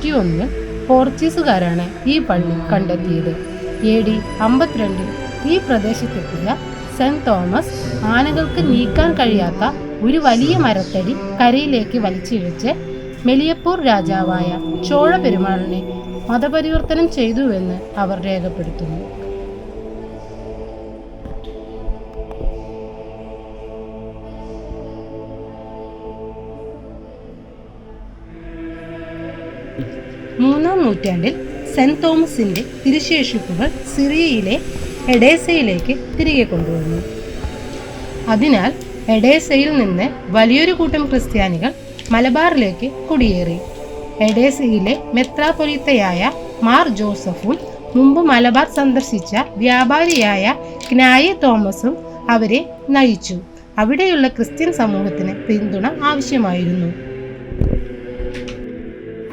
1891 പോർച്ചുഗീസുകാരാണ് ഈ പള്ളി കണ്ടെത്തിയത്. AD 52 ഈ പ്രദേശത്തെത്തിയ സെന്റ് തോമസ് ആനകൾക്ക് നീക്കാൻ കഴിയാത്ത ഒരു വലിയ മരത്തടി കരയിലേക്ക് വലിച്ചിഴച്ച് മെലിയപ്പൂർ രാജാവായ ചോഴ പെരുമാളിനെ മതപരിവർത്തനം ചെയ്തുവെന്ന് അവർ രേഖപ്പെടുത്തുന്നു. മൂന്നാം നൂറ്റാണ്ടിൽ സെന്റ് തോമസിന്റെ തിരുശേഷിപ്പുകൾ സിറിയയിലെ എഡേസയിലേക്ക് തിരികെ കൊണ്ടുവന്നു. അതിനാൽ എഡേസയിൽ നിന്ന് വലിയൊരു കൂട്ടം ക്രിസ്ത്യാനികൾ മലബാറിലേക്ക് കുടിയേറി. എഡേസയിലെ മെത്രാപ്പൊലീത്തയായ മാർ ജോസഫും മുമ്പ് മലബാർ സന്ദർശിച്ച വ്യാപാരിയായ ഗ്നായ തോമസും അവരെ നയിച്ചു. അവിടെയുള്ള ക്രിസ്ത്യൻ സമൂഹത്തിന് പിന്തുണ ആവശ്യമായിരുന്നു.